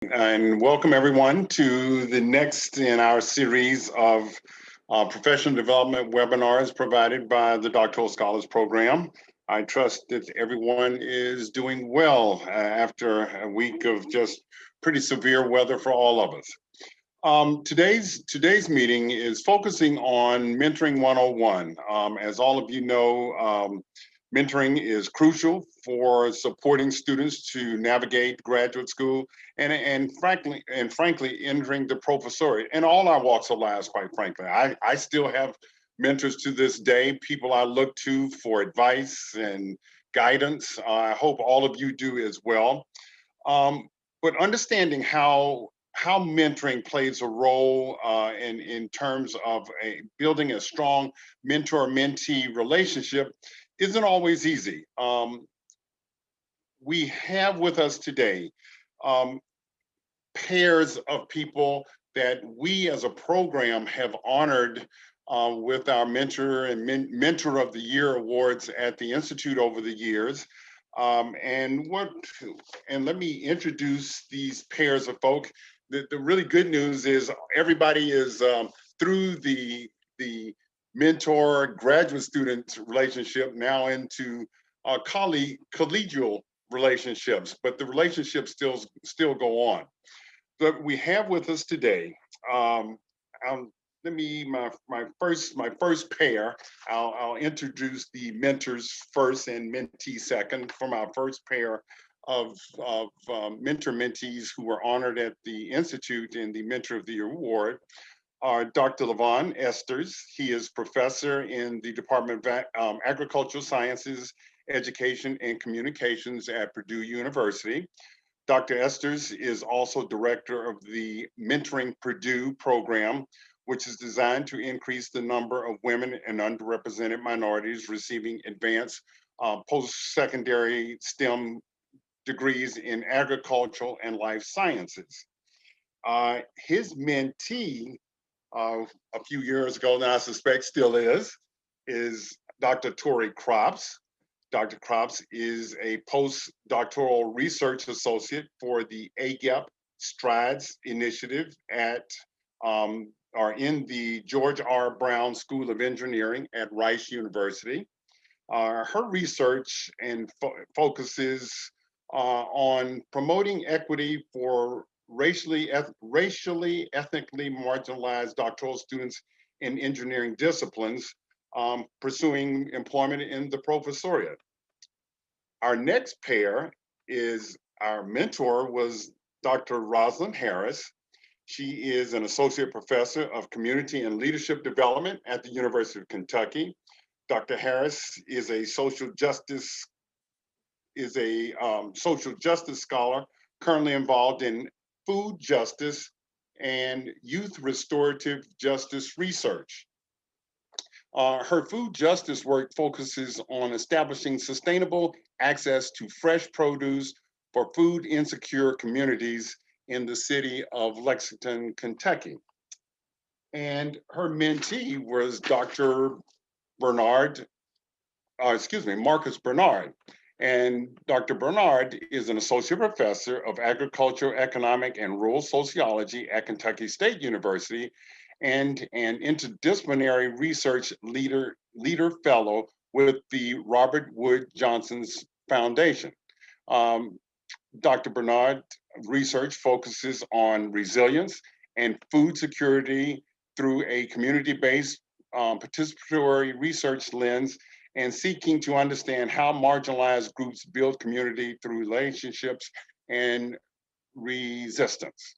And welcome everyone to the next in our series of professional development webinars provided by the Doctoral Scholars Program. I trust that everyone is doing well after a week of just pretty severe weather for all of us. Today's meeting is focusing on Mentoring 101. As all of you know, mentoring is crucial for supporting students to navigate graduate school and frankly entering the professoriate in all our walks of lives, quite frankly. I still have mentors to this day, people I look to for advice and guidance. I hope all of you do as well. But understanding how mentoring plays a role in terms of building a strong mentor-mentee relationship isn't always easy. We have with us today pairs of people that we as a program have honored with our Mentor and Mentor of the Year awards at the Institute over the years. And let me introduce these pairs of folk. The really good news is everybody is through the mentor graduate student relationship now into collegial relationships, but the relationships still go on. But we have with us today, my first pair. I'll introduce the mentors first and mentees second from our first pair of mentor mentees who were honored at the Institute in the Mentor of the Year Award are Dr. Levon Esters. He is professor in the Department of Agricultural Sciences, Education and Communications at Purdue University. Dr. Esters is also director of the Mentoring Purdue program, which is designed to increase the number of women and underrepresented minorities receiving advanced post-secondary STEM degrees in agricultural and life sciences. His mentee a few years ago, and I suspect still is Dr. Torrie Cropps. Dr. Cropps is a postdoctoral research associate for the AGEP Strides Initiative in the George R. Brown School of Engineering at Rice University. Her research focuses on promoting equity for racially, ethnically marginalized doctoral students in engineering disciplines, pursuing employment in the professoriate. Our next pair is our mentor was Dr. Rosalind Harris. She is an associate professor of community and leadership development at the University of Kentucky. Dr. Harris is a social justice scholar currently involved in food justice and youth restorative justice research. Her food justice work focuses on establishing sustainable access to fresh produce for food insecure communities in the city of Lexington, Kentucky. And her mentee was Dr. Marcus Bernard. And Dr. Bernard is an associate professor of agricultural, economic, and rural sociology at Kentucky State University and an interdisciplinary research leader fellow with the Robert Wood Johnson's Foundation. Dr. Bernard research focuses on resilience and food security through a community-based participatory research lens and seeking to understand how marginalized groups build community through relationships and resistance.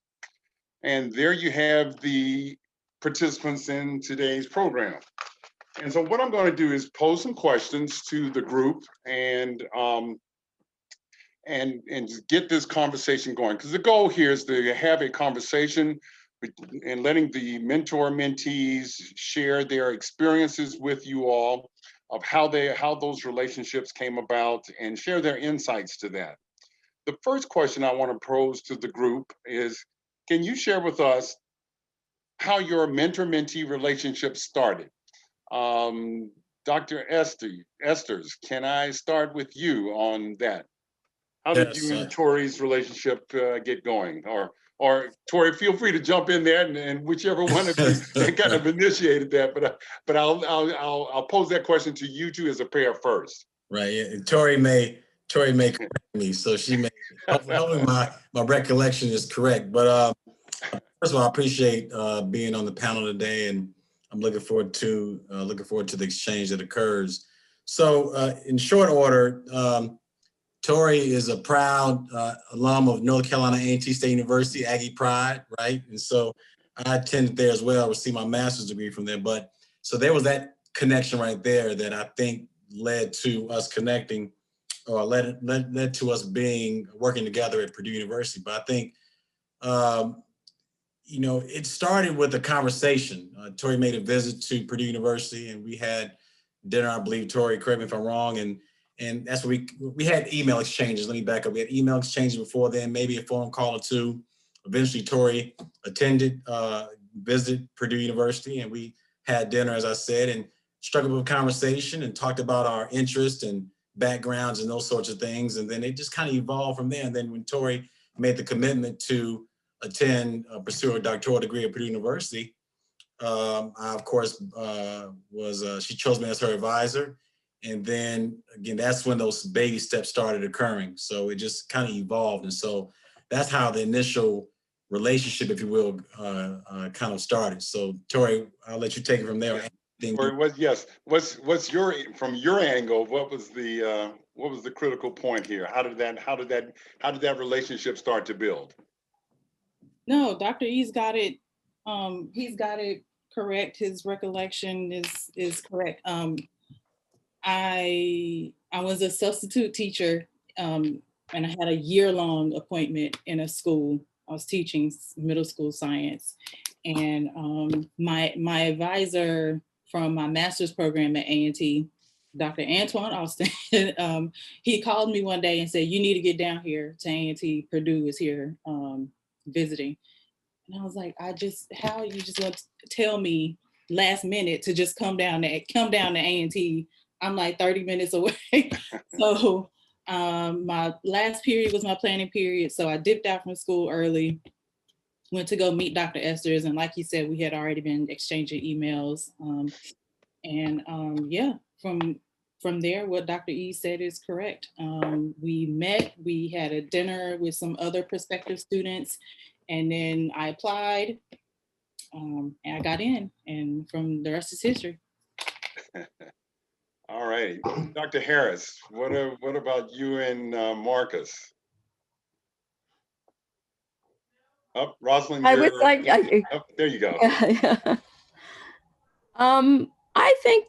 And there you have the participants in today's program. And so what I'm going to do is pose some questions to the group and get this conversation going. Because the goal here is to have a conversation and letting the mentor-mentees share their experiences with you all of how those relationships came about and share their insights to that. The first question I want to pose to the group is, can you share with us how your mentor-mentee relationship started? Dr. Esters, can I start with you on that? How did you and Torrie's relationship get going? Or Torrie, feel free to jump in there, and whichever one of you kind of initiated that. But I'll pose that question to you two as a pair first. Right. Yeah. Torrie may correct me, so she may. Hopefully my recollection is correct. But first of all, I appreciate being on the panel today, and I'm looking forward to the exchange that occurs. So in short order, Torrie is a proud alum of North Carolina A&T State University, Aggie Pride, right? And so I attended there as well, received my master's degree from there. But so there was that connection right there that I think led to us connecting, or led to us working together at Purdue University. But I think, it started with a conversation. Torrie made a visit to Purdue University, and we had dinner, I believe. Torrie, correct me if I'm wrong, and that's what we had email exchanges. Let me back up. We had email exchanges before then, maybe a phone call or two. Eventually, Torrie visited Purdue University, and we had dinner, as I said, and struck up a conversation and talked about our interests and backgrounds and those sorts of things. And then it just kind of evolved from there. And then when Torrie made the commitment to pursue a doctoral degree at Purdue University, I, of course, she chose me as her advisor. And then again, that's when those baby steps started occurring. So it just kind of evolved. And so that's how the initial relationship, if you will, kind of started. So Torrie, I'll let you take it from there. What's from your angle? What was the critical point here? How did that relationship start to build? No, Dr. E's got it. He's got it correct. His recollection is correct. I was a substitute teacher, and I had a year-long appointment in a school. I was teaching middle school science, and my advisor from my master's program at A&T, Dr. Antoine Austin, he called me one day and said, "You need to get down here to A&T. Purdue is here visiting." And I was like, how you just want to tell me last minute to just come down to A&T? I'm like 30 minutes away. So my last period was my planning period. So I dipped out from school early, went to go meet Dr. Esters. And like you said, we had already been exchanging emails. From there, what Dr. E said is correct. We met, we had a dinner with some other prospective students, and then I applied, and I got in, and from the rest is history. All right, Dr. Harris, what about you and Marcus? Oh, Rosalind, I would like. There you go. Yeah. I think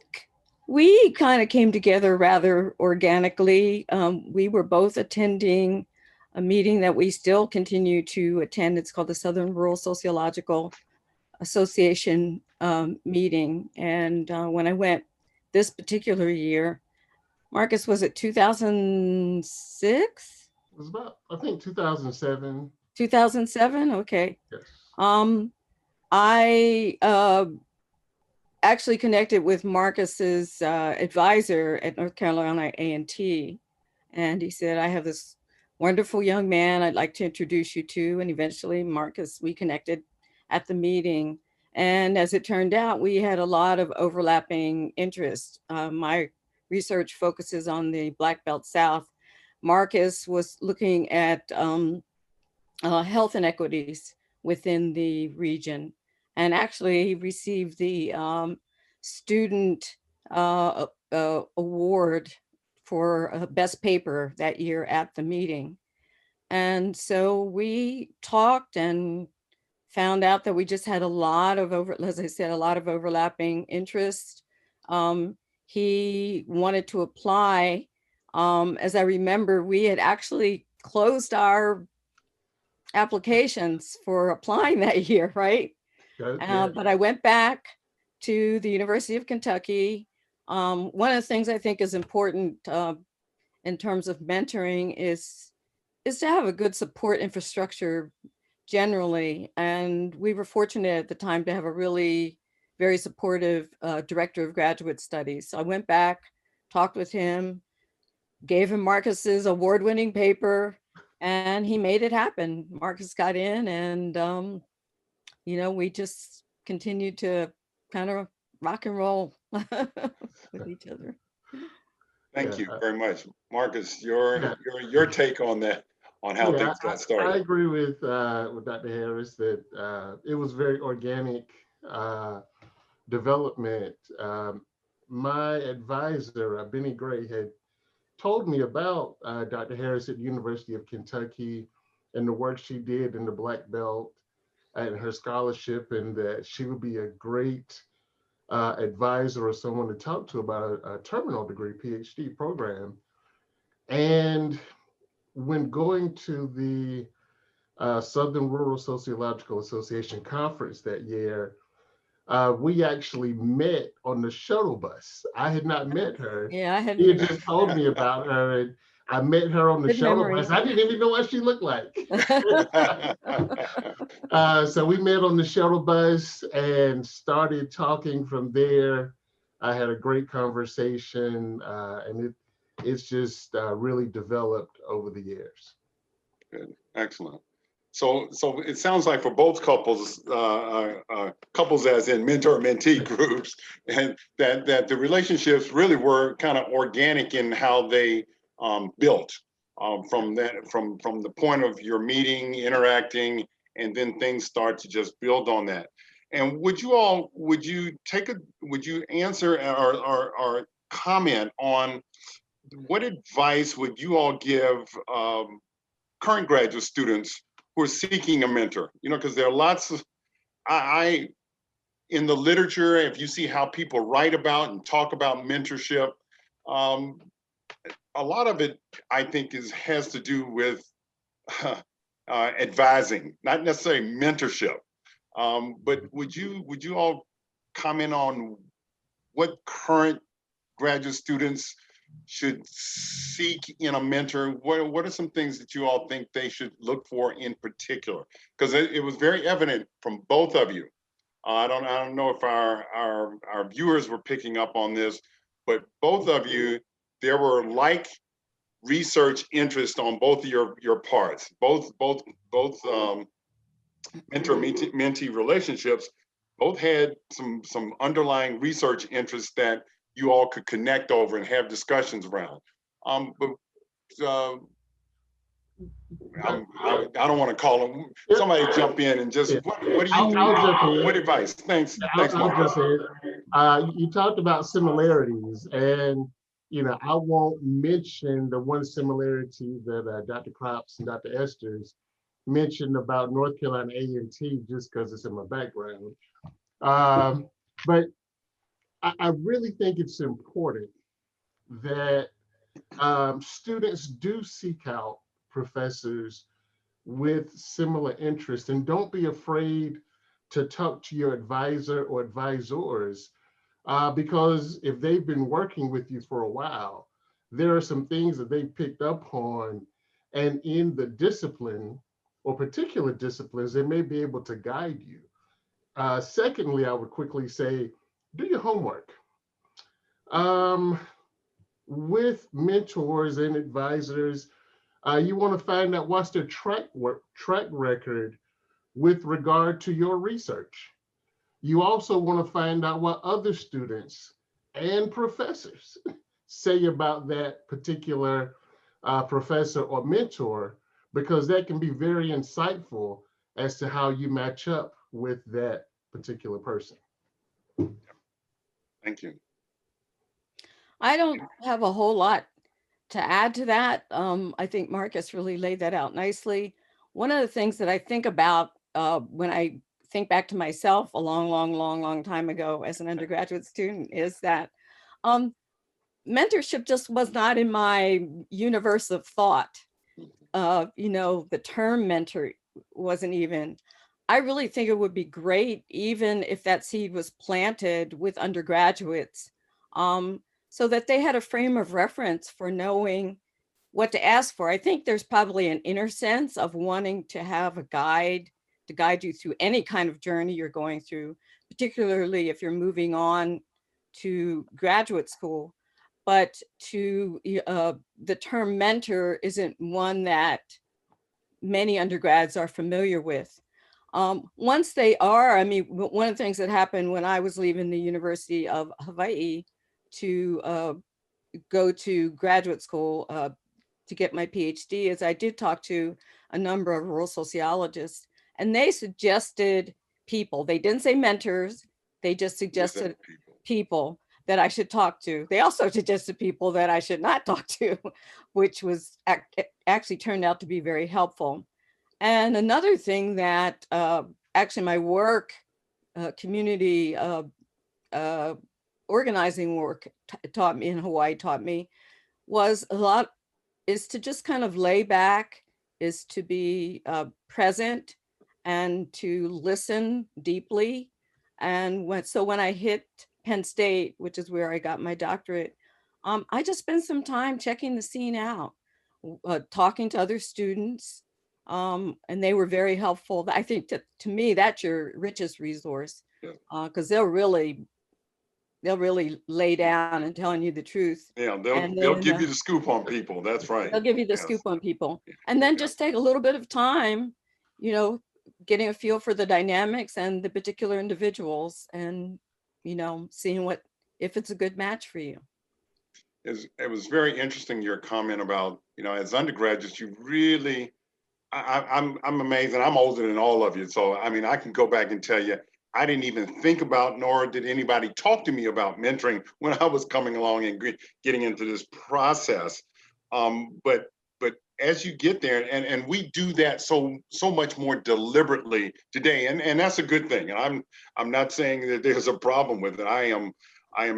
we kind of came together rather organically. We were both attending a meeting that we still continue to attend. It's called the Southern Rural Sociological Association meeting. And when I went this particular year, Marcus, was it 2006? It was about, I think, 2007. 2007, okay. Yes. I actually connected with Marcus's advisor at North Carolina A&T, and he said, "I have this wonderful young man I'd like to introduce you to." And eventually, Marcus, we connected at the meeting. And as it turned out, we had a lot of overlapping interests. My research focuses on the Black Belt South. Marcus was looking at health inequities within the region. And actually, he received the student award for best paper that year at the meeting. And so we talked and found out that we just had a lot of overlapping interests. He wanted to apply. As I remember, we had actually closed our applications for applying that year, right? But I went back to the University of Kentucky. One of the things I think is important in terms of mentoring is to have a good support infrastructure generally. And we were fortunate at the time to have a really very supportive director of graduate studies. So I went back, talked with him. gave him Marcus's award-winning paper, and he made it happen. Marcus got in, and you know, we just continued to kind of rock and roll with each other. Thank Yeah, you very much. Marcus, your yeah. your take on that, on how Yeah, things got I started. agree with Dr. Harris that it was very organic development. My advisor, Benny Gray, had told me about Dr. Harris at the University of Kentucky and the work she did in the Black Belt and her scholarship, and that she would be a great advisor or someone to talk to about a terminal degree PhD program. And when going to the Southern Rural Sociological Association conference that year, we actually met on the shuttle bus. I had not met her. Yeah, I had He had just told me about her, and I met her on the good shuttle memory. bus. I didn't even know what she looked like. So we met on the shuttle bus and started talking from there. I had a great conversation, and it's just really developed over the years. Good, excellent. So it sounds like for both couples, couples as in mentor-mentee groups, and that the relationships really were kind of organic in how they built from the point of your meeting, interacting, and then things start to just build on that. And would you answer or comment on what advice would you all give current graduate students who are seeking a mentor? You know, because there are lots of, in the literature, if you see how people write about and talk about mentorship, a lot of it, I think, has to do with advising, not necessarily mentorship. But would you all comment on what current graduate students should seek in a mentor? What are some things that you all think they should look for in particular? Because it was very evident from both of you. I don't know if our viewers were picking up on this, but both of you, there were like research interest on both of your parts. Both mentor-mentee relationships both had some underlying research interests that you all could connect over and have discussions around. But I don't want to call them. Somebody jump in and just what do you? I'll jump in. What advice? Thanks. Thanks, I'll Mark. just say, you talked about similarities, and I won't mention the one similarity that Dr. Cropps and Dr. Esters mentioned about North Carolina A&T just because it's in my background. But I really think it's important that students do seek out professors with similar interests, and don't be afraid to talk to your advisor or advisors, because if they've been working with you for a while, there are some things that they picked up on, and in the discipline or particular disciplines, they may be able to guide you. Secondly, I would quickly say, do your homework. With mentors and advisors, you want to find out what's their track record with regard to your research. You also want to find out what other students and professors say about that particular professor or mentor, because that can be very insightful as to how you match up with that particular person. Thank you. I don't have a whole lot to add to that. I think Marcus really laid that out nicely. One of the things that I think about when I think back to myself a long time ago as an undergraduate student is that mentorship just was not in my universe of thought. The term mentor wasn't even. I really think it would be great even if that seed was planted with undergraduates, so that they had a frame of reference for knowing what to ask for. I think there's probably an inner sense of wanting to have a guide to guide you through any kind of journey you're going through, particularly if you're moving on to graduate school. but the term mentor isn't one that many undergrads are familiar with. Once they are, I mean, one of the things that happened when I was leaving the University of Hawaii to go to graduate school to get my PhD is I did talk to a number of rural sociologists, and they suggested people. They didn't say mentors. They just suggested people that I should talk to. They also suggested people that I should not talk to, which was actually turned out to be very helpful. And another thing that actually my work, community organizing work taught me in Hawaii was a lot is to just kind of lay back, is to be present and to listen deeply. And when I hit Penn State, which is where I got my doctorate, I just spent some time checking the scene out, talking to other students, and they were very helpful. I think to me, that's your richest resource, because they'll really lay down and telling you the truth. Yeah, they'll give you the scoop on people. That's right. They'll give you the scoop on people. And then just take a little bit of time, getting a feel for the dynamics and the particular individuals and, seeing if it's a good match for you. It was very interesting, your comment about, as undergraduates, you really, I'm amazed, and I'm older than all of you. So, I mean, I can go back and tell you, I didn't even think about, nor did anybody talk to me about mentoring when I was coming along and getting into this process. But as you get there, and we do that so much more deliberately today, and that's a good thing. And I'm not saying that there's a problem with it. I am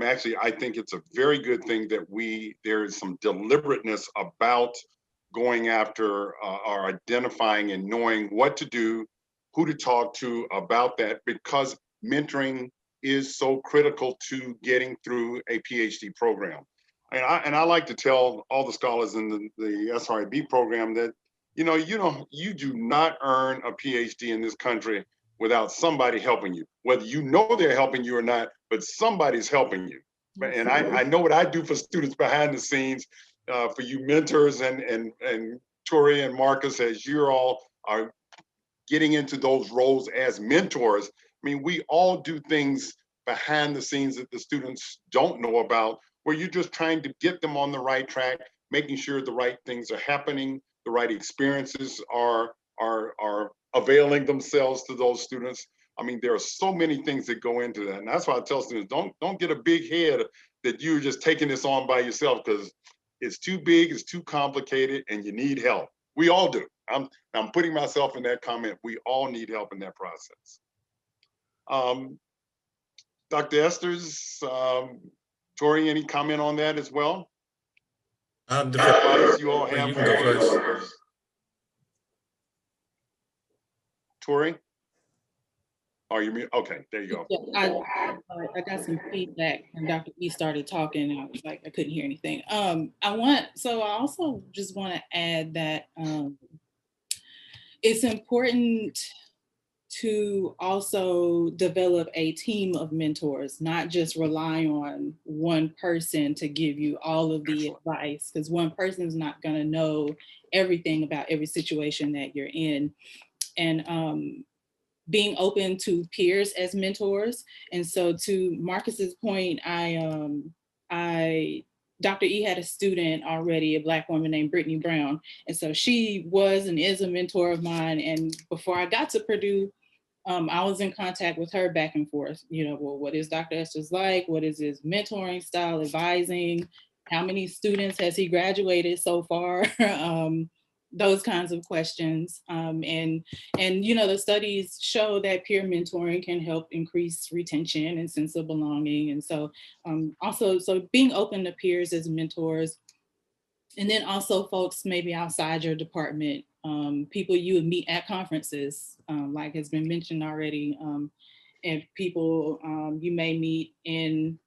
actually, I think it's a very good thing that there is some deliberateness about going after or identifying and knowing what to do, who to talk to about that, because mentoring is so critical to getting through a PhD program. And I like to tell all the scholars in the SRIB program that, you do not earn a PhD in this country without somebody helping you, whether you know they're helping you or not, but somebody's helping you. And I know what I do for students behind the scenes, for you mentors and Torrie and Marcus, as you all are getting into those roles as mentors. I mean, we all do things behind the scenes that the students don't know about, where you're just trying to get them on the right track, making sure the right things are happening, the right experiences are availing themselves to those students. I mean, there are so many things that go into that. And that's why I tell students, don't get a big head that you're just taking this on by yourself, because it's too big, it's too complicated, and you need help. We all do. I'm putting myself in that comment. We all need help in that process. Dr. Esters, Torrie, any comment on that as well? You all have. You can go first. Torrie? Oh, you mean, okay, there you go. Yeah, I got some feedback when Dr. E started talking, and I was like, I couldn't hear anything. I also just want to add that it's important to also develop a team of mentors, not just rely on one person to give you all of the advice, because one person is not going to know everything about every situation that you're in. And being open to peers as mentors. And so to Marcus's point, Dr. E had a student already, a Black woman named Brittany Brown. And so she was and is a mentor of mine. And before I got to Purdue, I was in contact with her back and forth. Well, what is Dr. Esters like? What is his mentoring style, advising? How many students has he graduated so far? Those kinds of questions. And the studies show that peer mentoring can help increase retention and sense of belonging. And so so being open to peers as mentors, and then also folks maybe outside your department, people you would meet at conferences, like has been mentioned already, and people you may meet in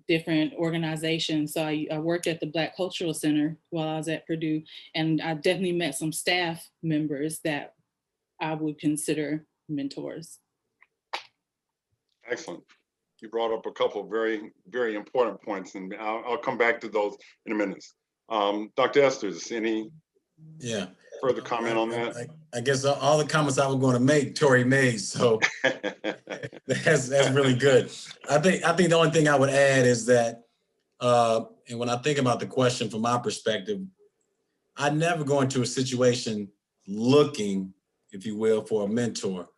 different organizations. So I worked at the Black Cultural Center while I was at Purdue, and I definitely met some staff members that I would consider mentors. Excellent. You brought up a couple of very, very important points, and I'll come back to those in a minute. Dr. Esters, any Yeah. further comment on that? I guess all the comments I was going to make, Torrie made, so that's really good. I think the only thing I would add is that, and when I think about the question from my perspective, I never go into a situation looking, if you will, for a mentor.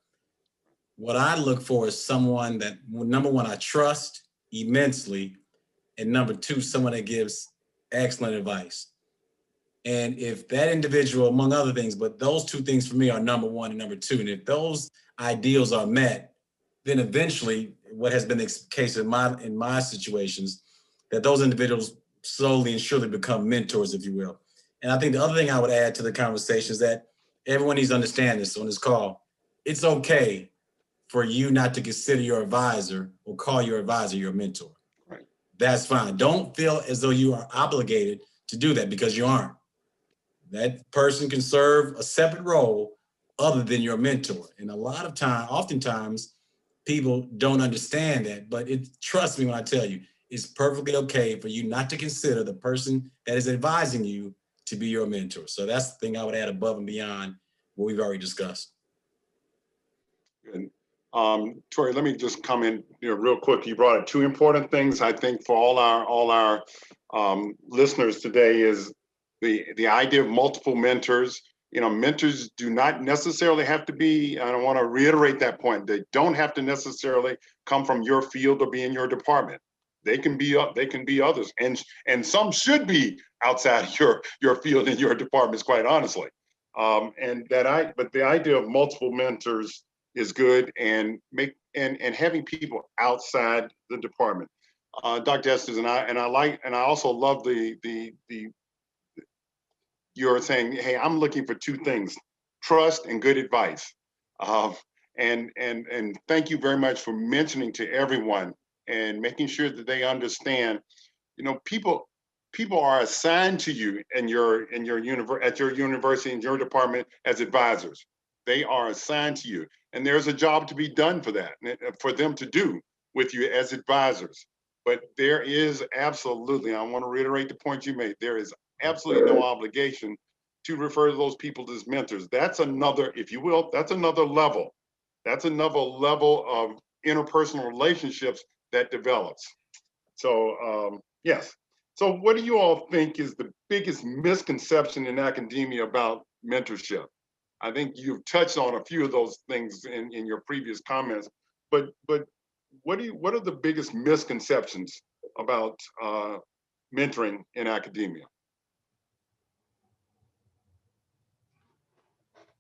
What I look for is someone that, number one, I trust immensely, and number two, someone that gives excellent advice. And if that individual, among other things, but those two things for me are number one and number two. And if those ideals are met, then eventually, what has been the case in my situations, that those individuals slowly and surely become mentors, if you will. And I think the other thing I would add to the conversation is that everyone needs to understand this on this call. It's okay for you not to consider your advisor or call your advisor your mentor. Right. That's fine. Don't feel as though you are obligated to do that, because you aren't. That person can serve a separate role other than your mentor. And oftentimes, people don't understand that, but trust me when I tell you, it's perfectly okay for you not to consider the person that is advising you to be your mentor. So that's the thing I would add above and beyond what we've already discussed. Good. Torrie, let me just comment real quick. You brought up two important things, I think, for all our listeners today is the idea of multiple mentors. Mentors do not necessarily have to be, I don't want to reiterate that point, they don't have to necessarily come from your field or be in your department. They can be others, and some should be outside your field and your departments, quite honestly. But the idea of multiple mentors is good, and having people outside the department. Dr. Esters, and I also love the you're saying, hey, I'm looking for two things: trust and good advice. And thank you very much for mentioning to everyone and making sure that they understand. People are assigned to you at your university, in your department, as advisors. They are assigned to you, and there's a job to be done for that, for them to do with you as advisors. But there is absolutely, I want to reiterate the point you made, there is absolutely no obligation to refer to those people as mentors. That's another, if you will, that's another level. That's another level of interpersonal relationships that develops. So yes. So what do you all think is the biggest misconception in academia about mentorship? I think you've touched on a few of those things in your previous comments, but what are the biggest misconceptions about mentoring in academia?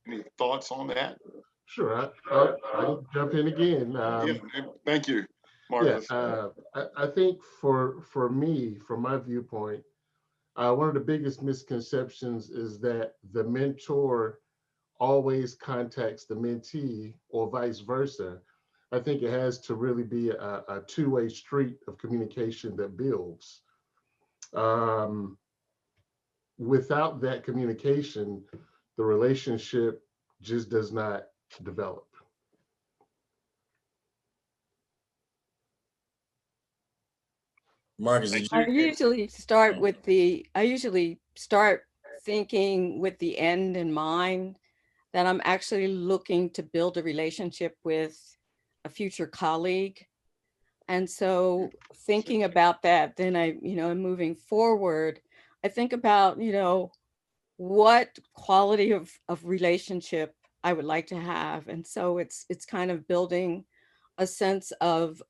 Any thoughts on that? Sure, I'll jump in again. Yeah, thank you, Yeah, Marcus. I think for me, from my viewpoint, one of the biggest misconceptions is that the mentor always contacts the mentee or vice versa. I think it has to really be a two-way street of communication that builds. Without that communication, the relationship just does not develop. Marcus, I usually start thinking with the end in mind, that I'm actually looking to build a relationship with a future colleague. And so thinking about that, then moving forward, I think about, what quality of relationship I would like to have. And so it's kind of building a sense of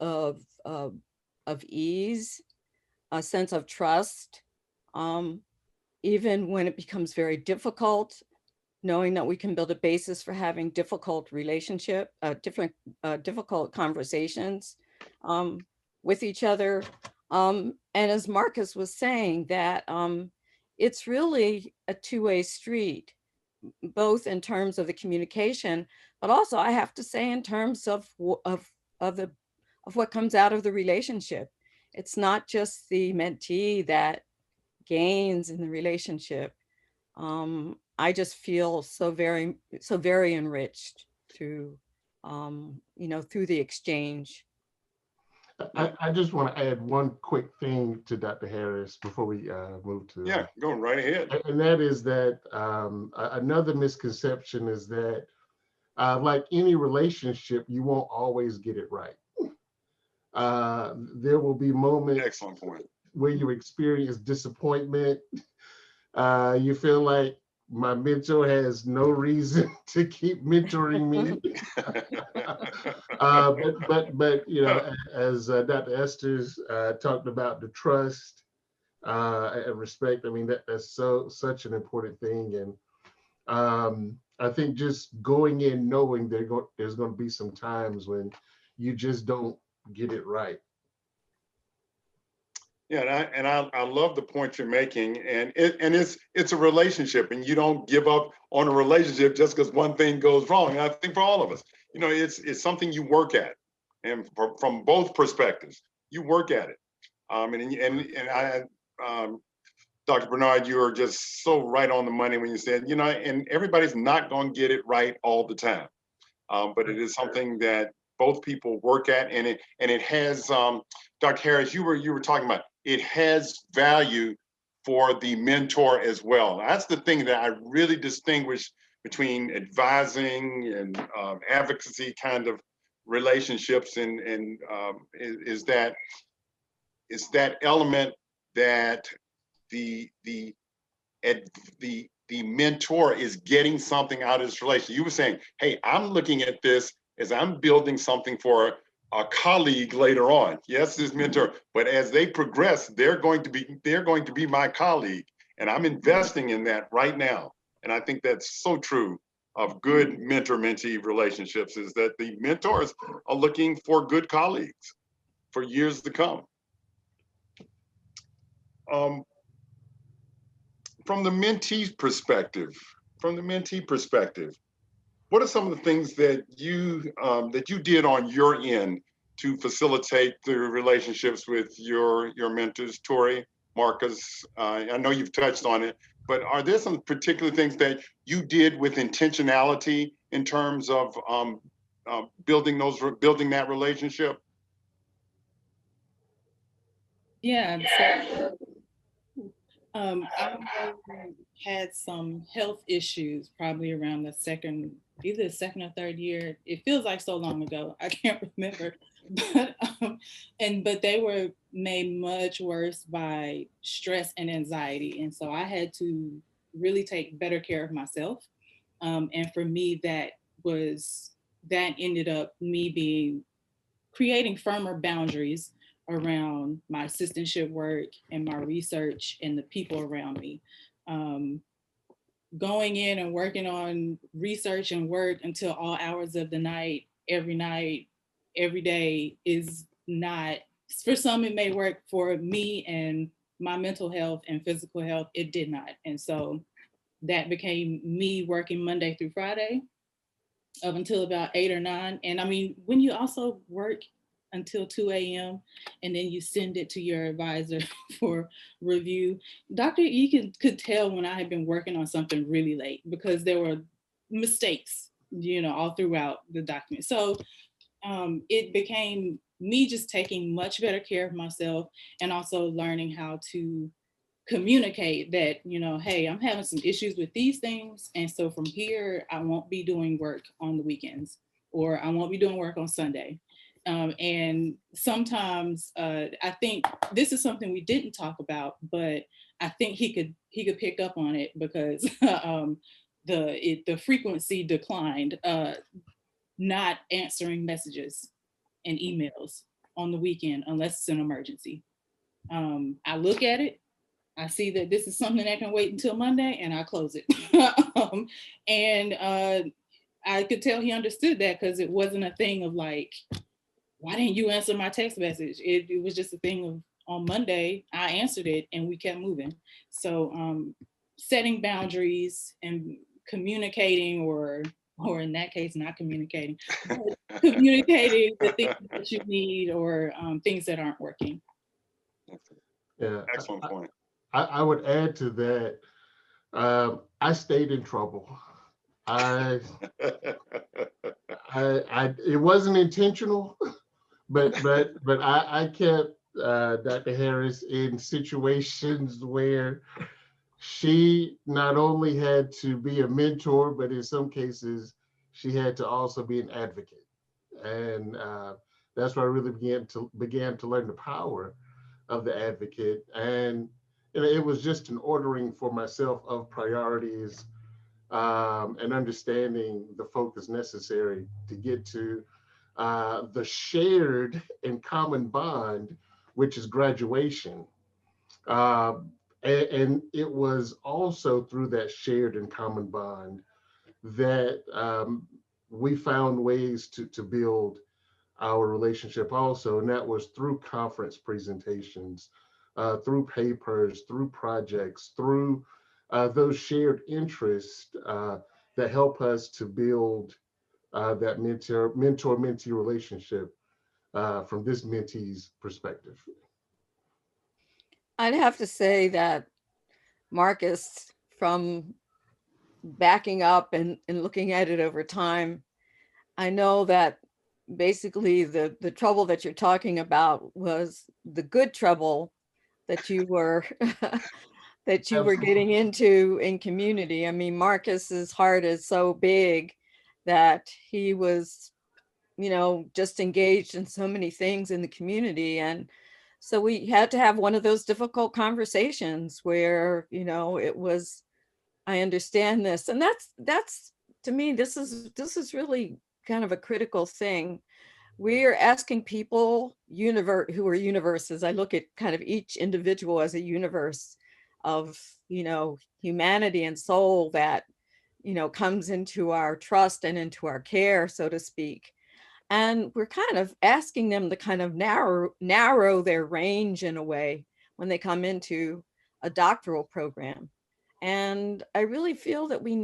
ease, a sense of trust, even when it becomes very difficult, knowing that we can build a basis for having difficult difficult conversations with each other. And as Marcus was saying, that it's really a two-way street, both in terms of the communication, but also I have to say in terms of what comes out of the relationship. It's not just the mentee that gains in the relationship. I just feel so very enriched through, through the exchange. I just want to add one quick thing to Dr. Harris before we move to. Yeah, going right ahead. And that is that another misconception is that like any relationship, you won't always get it right. There will be moments Excellent point. where you experience disappointment. You feel like my mentor has no reason to keep mentoring me. But you know, as Dr. Esters talked about the trust and respect, I mean that's such an important thing. And I think just going in knowing there's going to be some times when you just don't get it right. Yeah, I love the point you're making, and it's a relationship, and you don't give up on a relationship just because one thing goes wrong. And I think for all of us, you know, it's something you work at, and from both perspectives, you work at it. Dr. Bernard, you are just so right on the money when you said, you know, and everybody's not going to get it right all the time, but it is something that both people work at, and it has. Dr. Harris, you were talking about, it has value for the mentor as well. That's the thing that I really distinguish between advising and advocacy kind of relationships, and is that element that the mentor is getting something out of this relationship. You were saying, hey, I'm looking at this as I'm building something for a colleague later on. Yes, this mentor, but as they progress, they're going to be my colleague, and I'm investing in that right now. And I think that's so true of good mentor-mentee relationships, is that the mentors are looking for good colleagues for years to come. From the mentee perspective, what are some of the things that you did on your end to facilitate the relationships with your mentors, Torrie, Marcus? I know you've touched on it, but are there some particular things that you did with intentionality in terms of building that relationship? Yeah. So, I had some health issues probably around either the second or third year. It feels like so long ago. I can't remember. But they were made much worse by stress and anxiety. And so I had to really take better care of myself. And for me, that ended up me creating firmer boundaries around my assistantship work and my research and the people around me. Going in and working on research and work until all hours of the night, every day is not, for some it may work. For me and my mental health and physical health, it did not. And so that became me working Monday through Friday up until about 8 or 9. And I mean, when you also work until 2 a.m. and then you send it to your advisor for review, Dr. E could tell when I had been working on something really late because there were mistakes, you know, all throughout the document. So it became me just taking much better care of myself, and also learning how to communicate that, you know, hey, I'm having some issues with these things. And so from here, I won't be doing work on the weekends, or I won't be doing work on Sunday. And sometimes I think this is something we didn't talk about, but I think he could pick up on it because the frequency declined, not answering messages and emails on the weekend unless it's an emergency. I look at it, I see that this is something that can wait until Monday, and I close it. I could tell he understood that, because it wasn't a thing of like, why didn't you answer my text message? It was just a thing of, on Monday, I answered it and we kept moving. So setting boundaries and communicating, or in that case, not communicating, communicating the things that you need, or things that aren't working. Yeah, Excellent point. I would add to that. I stayed in trouble. It wasn't intentional, but I kept Dr. Harris in situations where she not only had to be a mentor, but in some cases, she had to also be an advocate. And that's where I really began to learn the power of the advocate. And it was just an ordering for myself of priorities, and understanding the focus necessary to get to the shared and common bond, which is graduation. Uh, and it was also through that shared and common bond that we found ways to build our relationship also. And that was through conference presentations, through papers, through projects, through those shared interests that help us to build that mentor-mentee relationship from this mentee's perspective. I'd have to say that Marcus, from backing up and looking at it over time, I know that basically the trouble that you're talking about was the good trouble that you were that you were getting into in community. I mean, Marcus's heart is so big that he was, just engaged in so many things in the community. And so we had to have one of those difficult conversations where, it was, I understand this. And that's to me, this is really kind of a critical thing. We are asking people who are universes. I look at kind of each individual as a universe of, humanity and soul that, comes into our trust and into our care, so to speak. And we're kind of asking them to kind of narrow their range in a way when they come into a doctoral program. And I really feel that we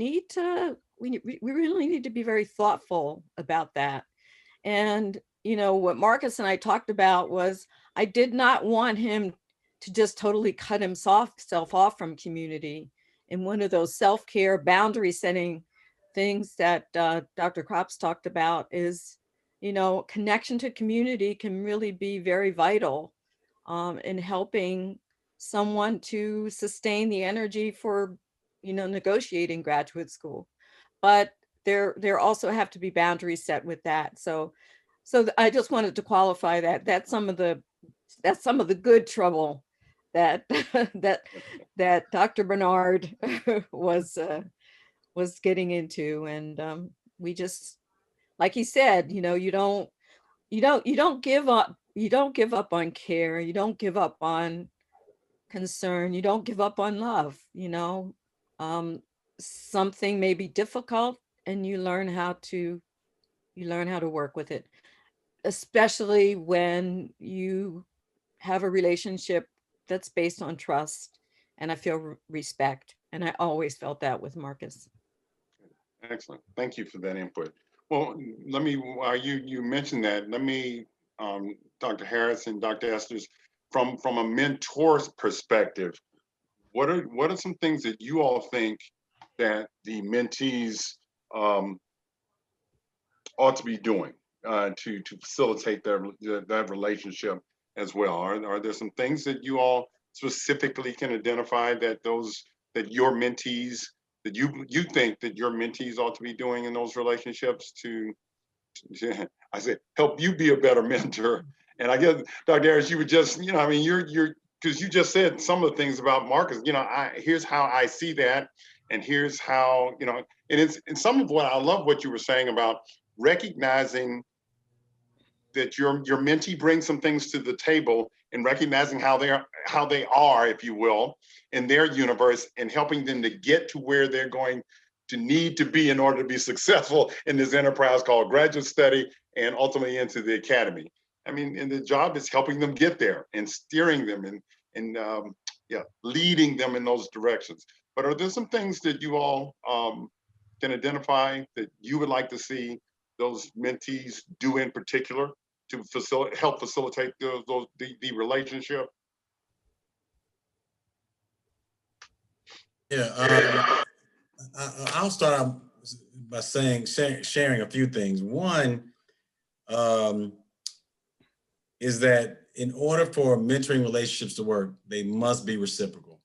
really need to be very thoughtful about that. And, what Marcus and I talked about was I did not want him to just totally cut himself off from community. And one of those self-care boundary setting things that Dr. Cropps talked about is, connection to community can really be very vital in helping someone to sustain the energy for, negotiating graduate school. But there also have to be boundaries set with that. So I just wanted to qualify that that's some of the good trouble that that Dr. Bernard was getting into. And we just, like he said, you don't give up. You don't give up on care. You don't give up on concern. You don't give up on love. Um, something may be difficult, and you learn how to work with it, especially when you have a relationship that's based on trust, and I feel respect. And I always felt that with Marcus. Excellent. Thank you for that input. Well, let me, while you mentioned that, let me, Dr. Harris and Dr. Esters, from a mentor's perspective, what are some things that you all think that the mentees ought to be doing to facilitate that relationship as well? Are there some things that you all specifically can identify that your mentees, that you think that your mentees ought to be doing in those relationships to I said help you be a better mentor? And I guess Dr. Harris, you would just, I mean, you're because you just said some of the things about Marcus. Here's how I see that, and here's how, and it's some of what I love what you were saying about recognizing that your mentee brings some things to the table, and recognizing how they are, if you will, in their universe, and helping them to get to where they're going to need to be in order to be successful in this enterprise called graduate study, and ultimately into the academy. I mean, and the job is helping them get there and steering them and leading them in those directions. But are there some things that you all can identify that you would like to see those mentees do in particular to help facilitate the relationship? Yeah, I'll start out by sharing a few things. One, is that in order for mentoring relationships to work, they must be reciprocal,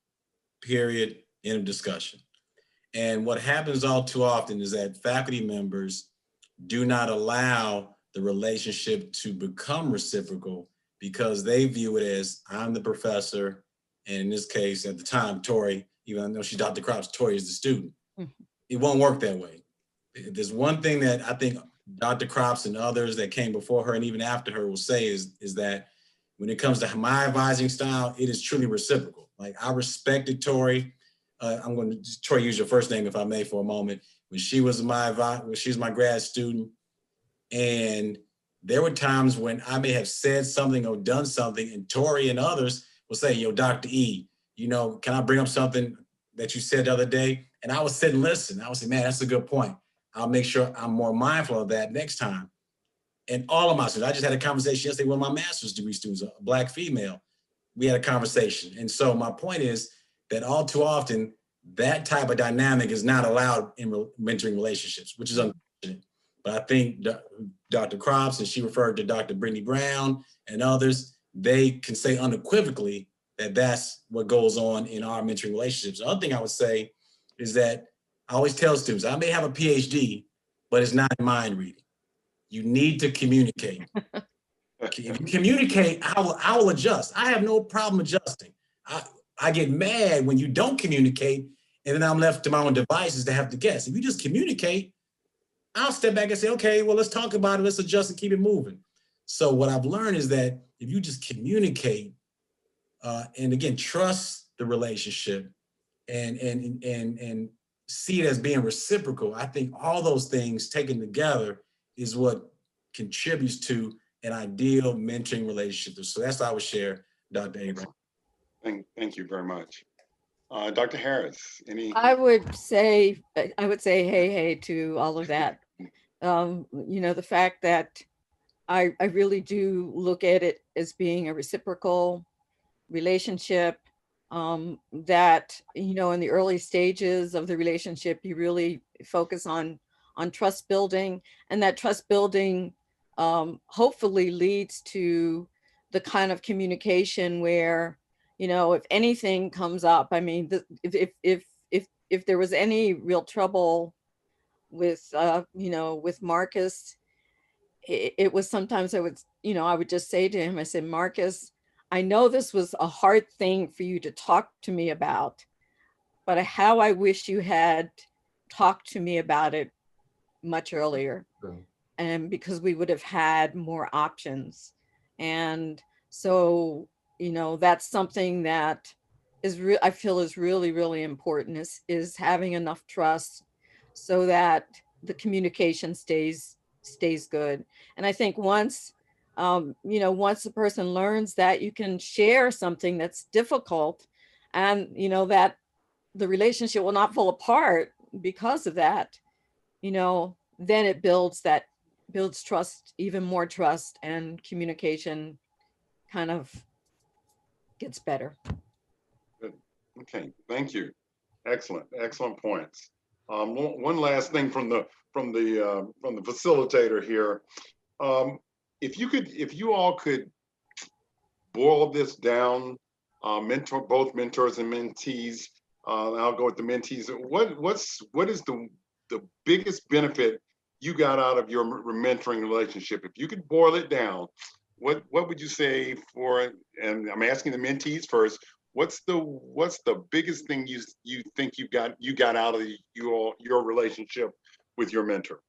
period, end of discussion. And what happens all too often is that faculty members do not allow the relationship to become reciprocal because they view it as I'm the professor, and in this case, at the time, Torrie, even though she's Dr. Cropps, Torrie is the student. It won't work that way. There's one thing that I think Dr. Cropps and others that came before her and even after her will say is that when it comes to my advising style, it is truly reciprocal. Like I respected Torrie. I'm going to Torrie, use your first name if I may for a moment. When she was my grad student, and there were times when I may have said something or done something, and Torrie and others will say, "Yo, Dr. E, can I bring up something that you said the other day?" And I would sit and listen. I would say, "Man, that's a good point. I'll make sure I'm more mindful of that next time." And all of my students, I just had a conversation yesterday with one of my master's degree students, a Black female. We had a conversation. And so my point is that all too often, that type of dynamic is not allowed in mentoring relationships, which is unfortunate. But I think Dr. Cropps, and she referred to Dr. Brittany Brown and others, they can say unequivocally that that's what goes on in our mentoring relationships. The other thing I would say is that I always tell students, I may have a PhD, but it's not in mind reading. You need to communicate. If you communicate, I will adjust. I have no problem adjusting. I get mad when you don't communicate, and then I'm left to my own devices to have to guess. If you just communicate, I'll step back and say, okay, well, let's talk about it. Let's adjust and keep it moving. So what I've learned is that if you just communicate, and again, trust the relationship and see it as being reciprocal, I think all those things taken together is what contributes to an ideal mentoring relationship. So that's what I would share, Dr. Abraham. Thank you very much. Dr. Harris, any? I would say hey to all of that. The fact that I really do look at it as being a reciprocal relationship, that, in the early stages of the relationship, you really focus on trust building, and that trust building hopefully leads to the kind of communication where, if anything comes up, I mean, if there was any real trouble with, with Marcus, it was sometimes I would just say to him, I said, Marcus, I know this was a hard thing for you to talk to me about, but how I wish you had talked to me about it much earlier. And because we would have had more options. And so, that's something that I feel is really, really important, is having enough trust so that the communication stays good. And I think once a person learns that you can share something that's difficult, and that the relationship will not fall apart because of that, then it builds trust, even more trust, and communication kind of gets better. Good. Okay, thank you. Excellent points. One last thing from the facilitator here. If you all could boil this down, both mentors and mentees. I'll go with the mentees. What is the biggest benefit you got out of your mentoring relationship? If you could boil it down, what would you say for? And I'm asking the mentees first. What's the biggest thing you think you got out of your relationship with your mentor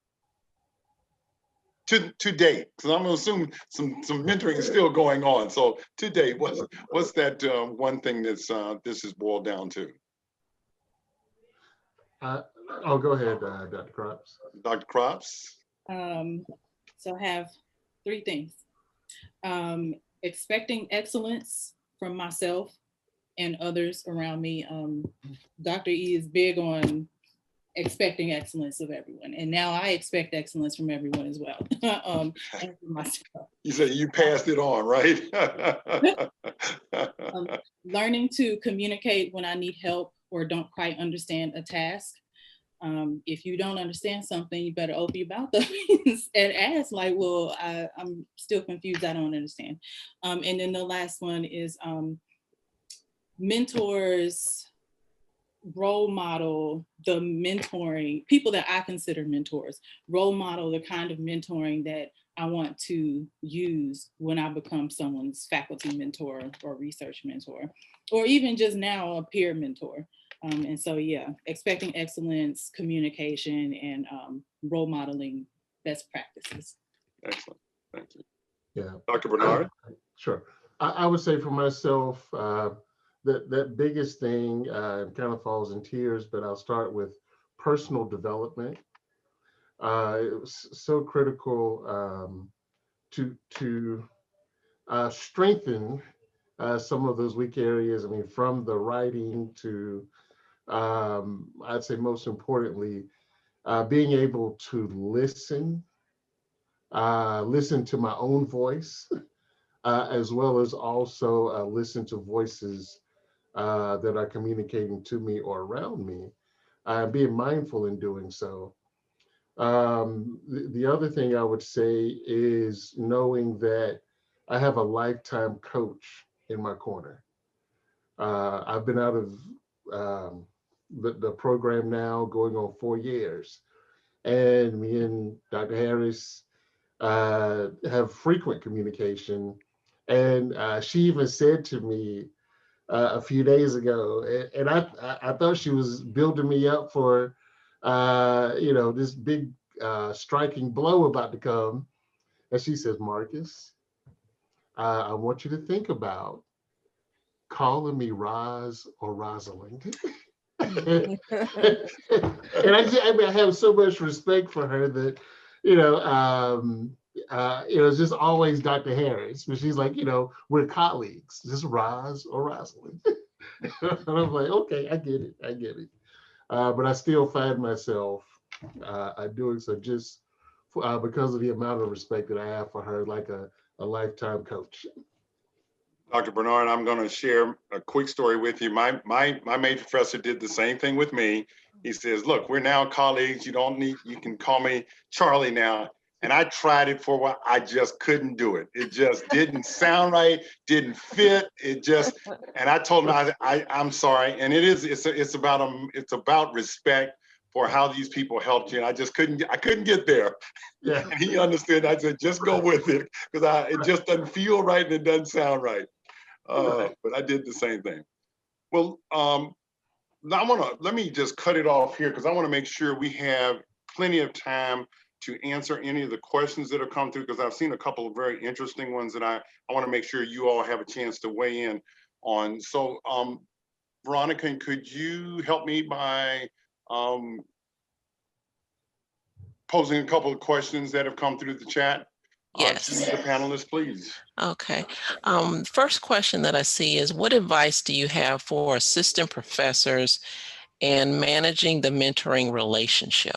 to date? Because I'm gonna assume some mentoring is still going on. So to date, what's that one thing that's this is boiled down to? Go ahead, Dr. Cropps. Dr. Cropps. So I have three things. Expecting excellence from myself and others around me. Dr. E is big on expecting excellence of everyone, and now I expect excellence from everyone as well. And from myself. You said you passed it on, right? Learning to communicate when I need help or don't quite understand a task. If you don't understand something, you better open your mouth up and ask, like, well, I'm still confused, I don't understand. And then the last one is mentors role model the mentoring, people that I consider mentors, role model the kind of mentoring that I want to use when I become someone's faculty mentor or research mentor, or even just now a peer mentor. And so, yeah, expecting excellence, communication, and role modeling best practices. Excellent, thank you. Yeah. Dr. Bernard? Sure. I would say for myself, that biggest thing kind of falls in tiers, but I'll start with personal development. It was so critical to strengthen some of those weak areas. I mean, from the writing to, I'd say most importantly, being able to listen to my own voice, as well as also listen to voices that are communicating to me or around me, being mindful in doing so. The other thing I would say is knowing that I have a lifetime coach in my corner. I've been out of the program now going on 4 years, and me and Dr. Harris have frequent communication. And she even said to me a few days ago, and I thought she was building me up for, this big striking blow about to come. And she says, Marcus, I want you to think about calling me Roz or Rosalind. And I have so much respect for her that, it's just always Dr. Harris, but she's like, we're colleagues, just Roz or Rosalind. And I'm like, okay, I get it. But I still find myself doing so just because of the amount of respect that I have for her, like a lifetime coach. Dr. Bernard, I'm going to share a quick story with you. My major professor did the same thing with me. He says, look, we're now colleagues. You can call me Charlie now. And I tried it for a while. I just couldn't do it. It just didn't sound right, didn't fit. And I told him, I'm sorry. And it's about respect for how these people helped you. And I couldn't get there. Yeah. And he understood. I said, just go with it, because it just doesn't feel right and it doesn't sound right. But I did the same thing. Well, let me just cut it off here, because I want to make sure we have plenty of time to answer any of the questions that have come through, because I've seen a couple of very interesting ones that I want to make sure you all have a chance to weigh in on. So, Veronica, could you help me by posing a couple of questions that have come through the chat? Yes. To the panelists, please. Okay. First question that I see is, what advice do you have for assistant professors and managing the mentoring relationship?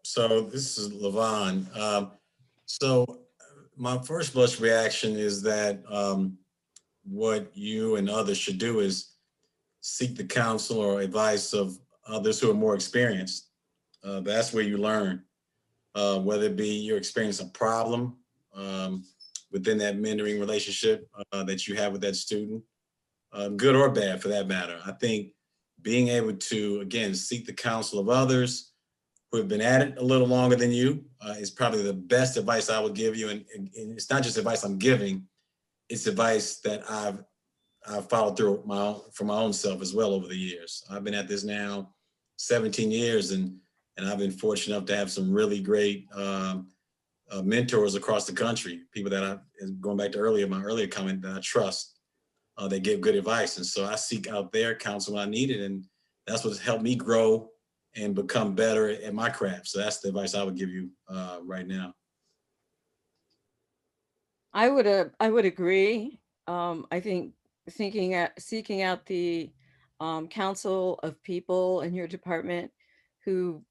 So this is Levon. So my first blush reaction is that what you and others should do is seek the counsel or advice of others who are more experienced. That's where you learn, whether it be you experience a problem within that mentoring relationship that you have with that student, good or bad for that matter. I think being able to, again, seek the counsel of others who have been at it a little longer than you is probably the best advice I would give you. And it's not just advice I'm giving, it's advice that I've followed through for my own self as well over the years. I've been at this now 17 years, and I've been fortunate enough to have some really great mentors across the country, people that going back to my earlier comment, that I trust. They give good advice. And so I seek out their counsel when I need it. And that's what's helped me grow and become better at my craft. So that's the advice I would give you right now. I would agree. I think seeking out the counsel of people in your department who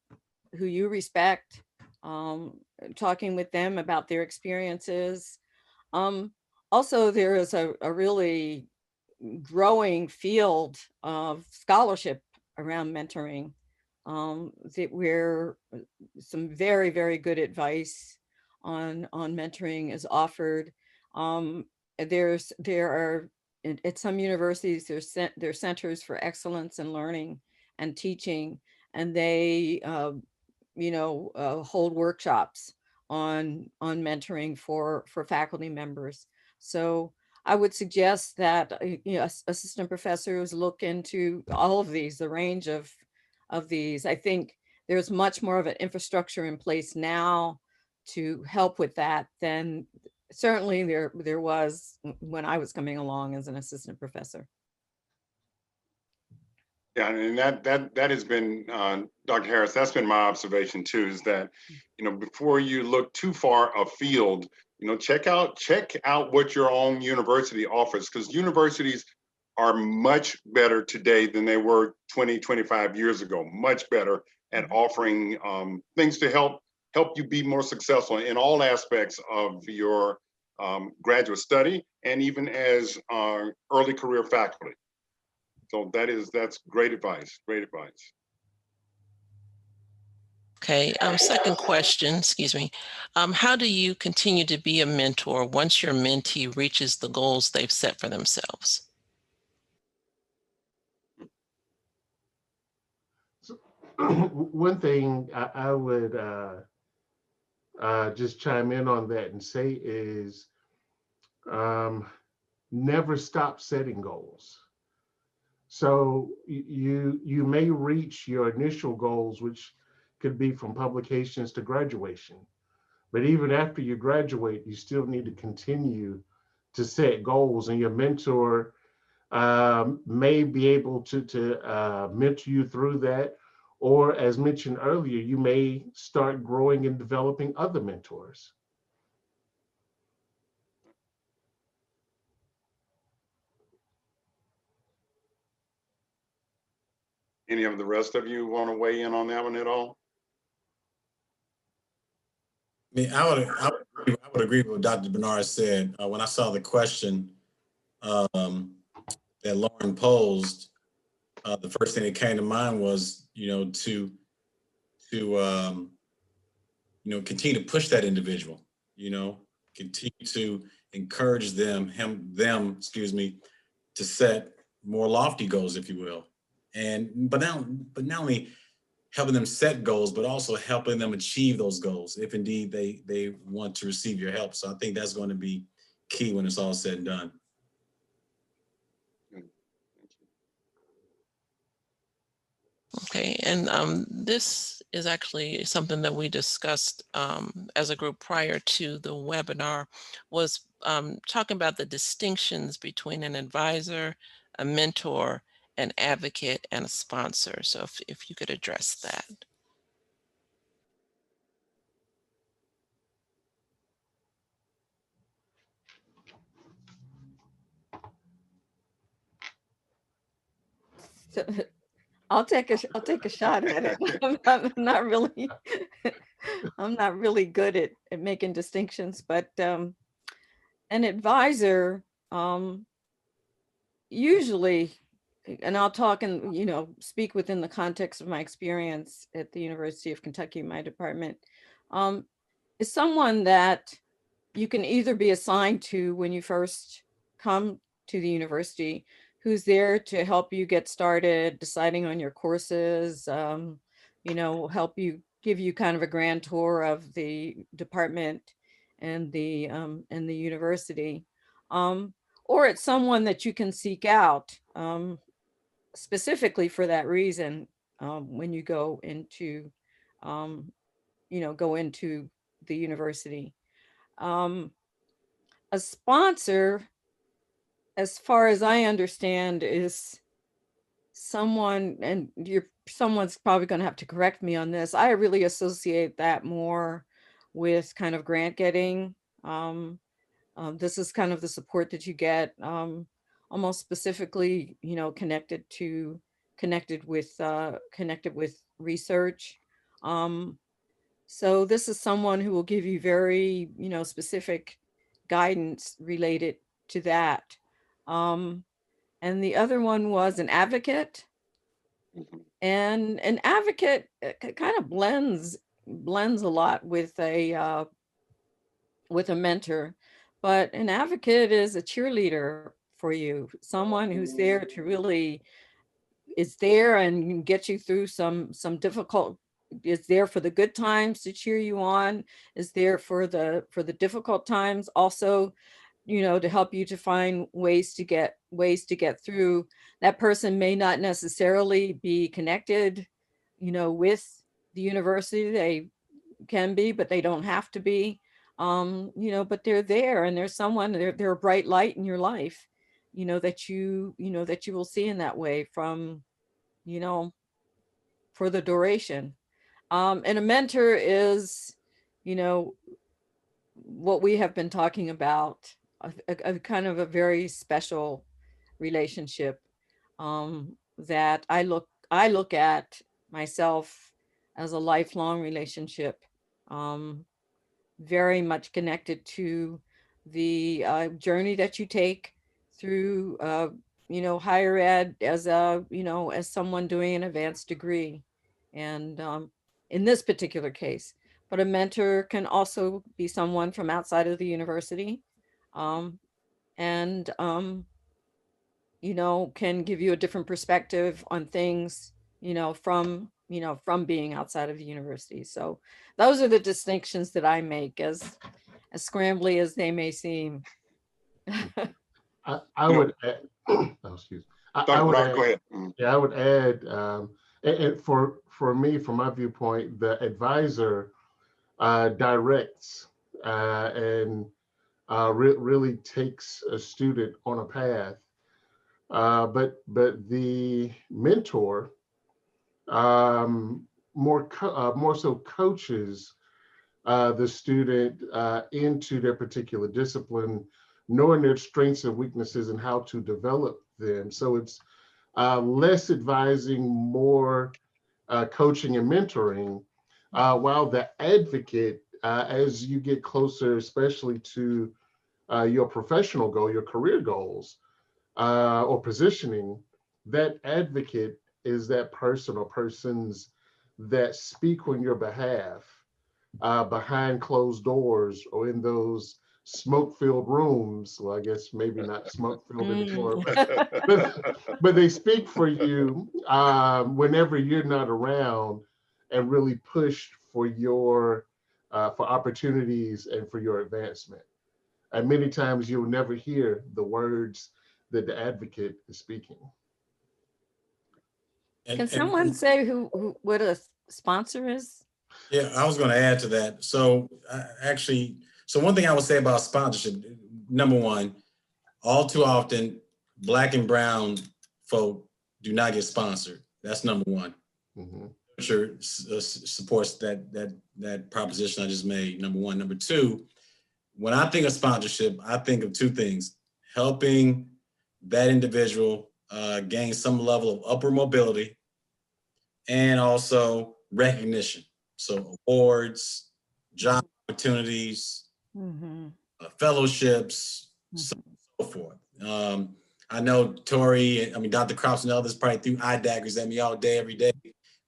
you respect, talking with them about their experiences. Also, there is a really growing field of scholarship around mentoring, that we're some very, very good advice on mentoring is offered. There are at some universities, there's centers for excellence in learning and teaching, and they hold workshops on mentoring for faculty members. So I would suggest that assistant professors look into all of these, the range of these. I think there's much more of an infrastructure in place now to help with that than certainly there was when I was coming along as an assistant professor. Yeah, and that has been, Dr. Harris, that's been my observation too, is that, before you look too far afield, check out what your own university offers, because universities are much better today than they were 20, 25 years ago, much better at offering things to help you be more successful in all aspects of your graduate study and even as early career faculty. So that's great advice, great advice. Okay, second question, excuse me. How do you continue to be a mentor once your mentee reaches the goals they've set for themselves? So, one thing I would just chime in on that and say is never stop setting goals. So you may reach your initial goals, which could be from publications to graduation. But even after you graduate, you still need to continue to set goals, and your mentor may be able to mentor you through that. Or as mentioned earlier, you may start growing and developing other mentors. Any of the rest of you want to weigh in on that one at all? I mean, I would agree with what Dr. Bernard said. When I saw the question that Lauren posed, the first thing that came to mind was, to continue to push that individual, continue to encourage them, to set more lofty goals, if you will. But not only helping them set goals, but also helping them achieve those goals, if indeed they want to receive your help. So I think that's going to be key when it's all said and done. Okay, and this is actually something that we discussed as a group prior to the webinar, was talking about the distinctions between an advisor, a mentor, an advocate, and a sponsor. So if you could address that. So, I'll take a shot at it. I'm not really I'm not really good at making distinctions, but an advisor usually, and I'll talk and speak within the context of my experience at the University of Kentucky, my department, is someone that you can either be assigned to when you first come to the university, who's there to help you get started deciding on your courses, help you, give you kind of a grand tour of the department and the university. Or it's someone that you can seek out specifically for that reason when you go into, the university. A sponsor, as far as I understand, is someone, and someone's probably going to have to correct me on this. I really associate that more with kind of grant getting. This is kind of the support that you get, almost specifically, connected with research. So this is someone who will give you very, specific guidance related to that. and the other one was an advocate. Mhm. And an advocate kind of blends a lot with a mentor, but an advocate is a cheerleader for you, someone who's there to really is there and get you through some difficult, is there for the good times to cheer you on, is there for the difficult times also, you know, to help you to find ways to get through. That person may not necessarily be connected, you know, with the university. They can be, but they don't have to be. You know, but they're there, and there's someone, they're a bright light in your life, you know, that you know, that you will see in that way from, you know, for the duration. And a mentor is, you know, what we have been talking about, a kind of a very special relationship, that I look at myself as a lifelong relationship, very much connected to the journey that you take through, you know, higher ed as a, you know, as someone doing an advanced degree. And in this particular case, but a mentor can also be someone from outside of the university, um, and you know, can give you a different perspective on things, you know, from being outside of the university. So those are the distinctions that I make, as scrambly as they may seem. I You know, would add, oh, excuse me. I Dr. would Brown, go add, ahead. yeah, I would add, and for me, from my viewpoint, the advisor directs and really takes a student on a path. But the mentor more so coaches the student into their particular discipline, knowing their strengths and weaknesses and how to develop them. So it's less advising, more coaching and mentoring, while the advocate, as you get closer, especially to your professional goal, your career goals, or positioning, that advocate is that person or persons that speak on your behalf behind closed doors or in those smoke-filled rooms. Well, I guess maybe not smoke-filled anymore, but they speak for you whenever you're not around, and really push for your for opportunities and for your advancement. And many times you'll never hear the words that the advocate is speaking. Can someone say what a sponsor is? Yeah, I was going to add to that. So so one thing I would say about sponsorship, number one, all too often, Black and brown folk do not get sponsored. That's number one. Mm-hmm. Sure, supports that proposition I just made. Number one. Number two, when I think of sponsorship, I think of two things: helping that individual gain some level of upward mobility, and also recognition. So awards, job opportunities, fellowships, so on and so forth. I know Dr. Cropps and others probably threw eye daggers at me all day, every day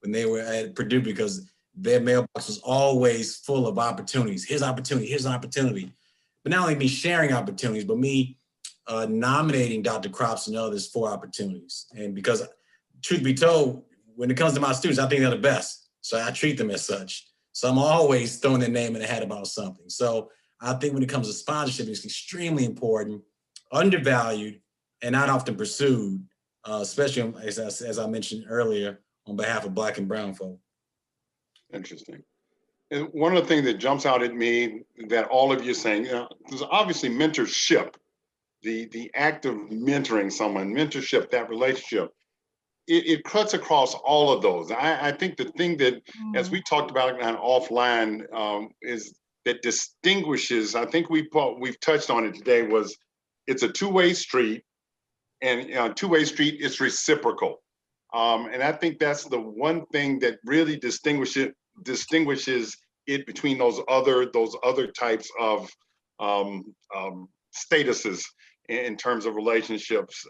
when they were at Purdue, because their mailbox was always full of opportunities. Here's opportunity, here's an opportunity. But not only me sharing opportunities, but me nominating Dr. Cropps and others for opportunities. And because, truth be told, when it comes to my students, I think they're the best. So I treat them as such. So I'm always throwing their name in the hat about something. So I think when it comes to sponsorship, it's extremely important, undervalued, and not often pursued, especially as I mentioned earlier, on behalf of Black and brown folk. Interesting. And one of the things that jumps out at me that all of you are saying, there's obviously mentorship, the act of mentoring someone, mentorship, that relationship, it cuts across all of those. I think the thing that, as we talked about offline, is that distinguishes, I think we've touched on it today, was it's a two-way street, and two-way street is reciprocal. And I think that's the one thing that really distinguishes it between those other types of statuses in terms of relationships.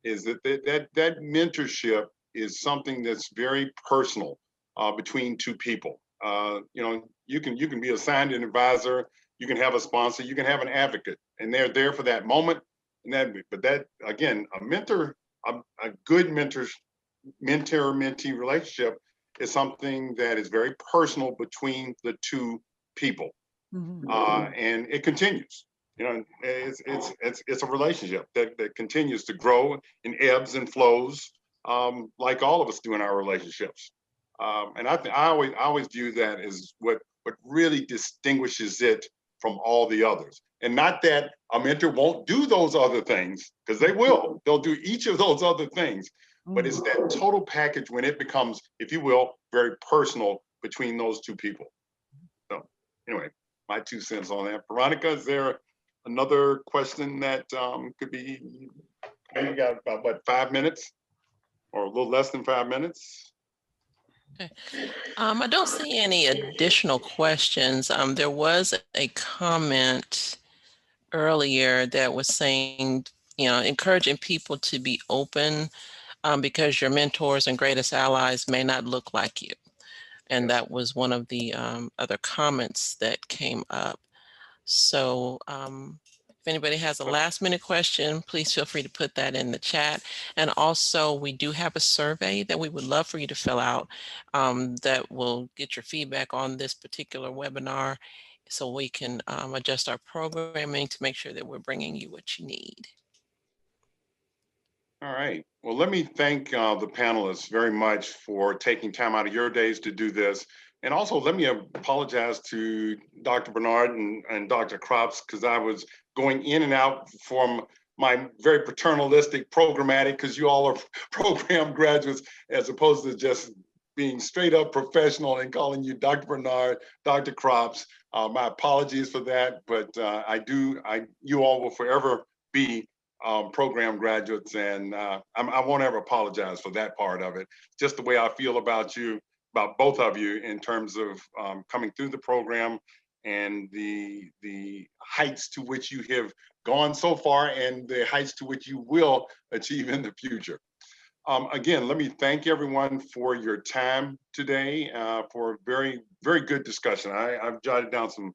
is that mentorship is something that's very personal between two people. You know, you can be assigned an advisor, you can have a sponsor, you can have an advocate, and they're there for that moment. But that again, a good mentor-mentee relationship is something that is very personal between the two people, and it continues. You know, it's a relationship that continues to grow in ebbs and flows, like all of us do in our relationships. And I always view that as what really distinguishes it from all the others. And not that a mentor won't do those other things, because they will. They'll do each of those other things. But it's that total package when it becomes, if you will, very personal between those two people. So anyway, my 2 cents on that. Veronica, is there another question that could be, you got about what, 5 minutes or a little less than 5 minutes? Okay. I don't see any additional questions. There was a comment earlier that was saying, you know, encouraging people to be open because your mentors and greatest allies may not look like you. And that was one of the other comments that came up. So if anybody has a last minute question, please feel free to put that in the chat. And also we do have a survey that we would love for you to fill out that will get your feedback on this particular webinar so we can adjust our programming to make sure that we're bringing you what you need. All right. Well, let me thank the panelists very much for taking time out of your days to do this. And also let me apologize to Dr. Bernard and Dr. Cropps, because I was going in and out from my very paternalistic programmatic, because you all are program graduates, as opposed to just being straight up professional and calling you Dr. Bernard, Dr. Cropps. My apologies for that, but you all will forever be program graduates, and I won't ever apologize for that part of it. Just the way I feel about you, about both of you, in terms of coming through the program and the heights to which you have gone so far and the heights to which you will achieve in the future. Again, let me thank everyone for your time today, for a very, very good discussion. I've jotted down some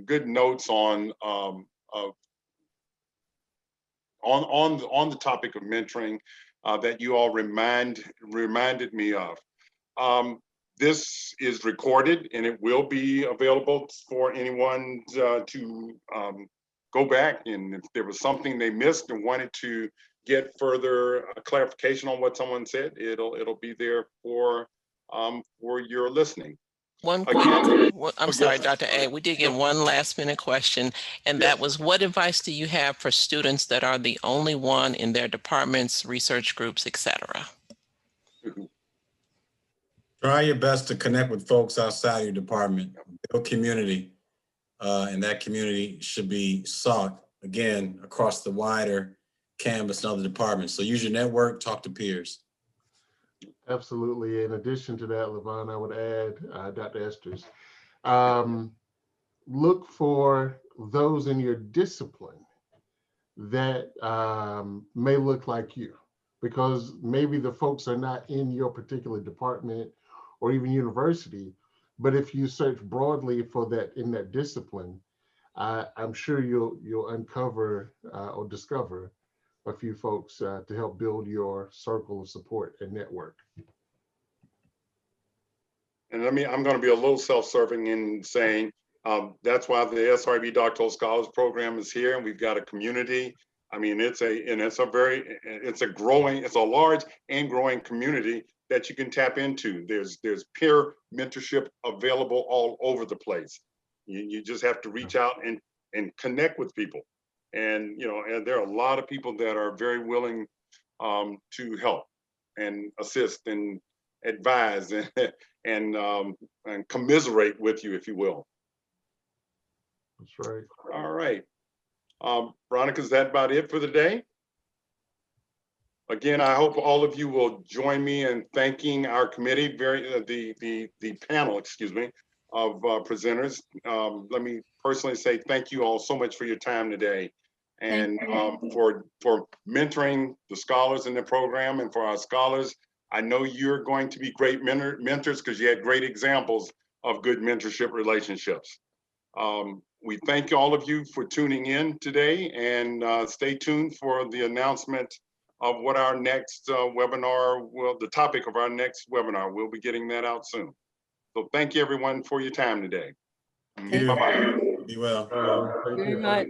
good notes on the topic of mentoring that you all reminded me of. This is recorded and it will be available for anyone to go back, and if there was something they missed and wanted to get further clarification on what someone said, it'll be there for your listening. I'm sorry, Dr. A, we did get one last minute question, and that was, what advice do you have for students that are the only one in their departments, research groups, etc.? Try your best to connect with folks outside your department, build community, and that community should be sought, again, across the wider canvas and other departments. So use your network, talk to peers. Absolutely. In addition to that, Levon, I would add, Dr. Esters, look for those in your discipline that may look like you, because maybe the folks are not in your particular department or even university, but if you search broadly for that in that discipline, I'm sure you'll uncover or discover a few folks to help build your circle of support and network. And I'm going to be a little self-serving in saying that's why the SRB Doctoral Scholars Program is here, and we've got a community. I mean, it's a large and growing community that you can tap into. There's peer mentorship available all over the place. You just have to reach out and connect with people. And and there are a lot of people that are very willing to help and assist and advise and commiserate with you, if you will. That's right. All right. Veronica, is that about it for the day? Again, I hope all of you will join me in thanking our committee, the panel, excuse me, of presenters. Let me personally say thank you all so much for your time today. and you. for mentoring the scholars in the program. And for our scholars, I know you're going to be great mentors because you had great examples of good mentorship relationships. We thank all of you for tuning in today, and stay tuned for the announcement of what our next webinar will, the topic of our next webinar. We'll be getting that out soon. So thank you everyone for your time today. Thank Bye-bye. Be well. Thank Very you. much.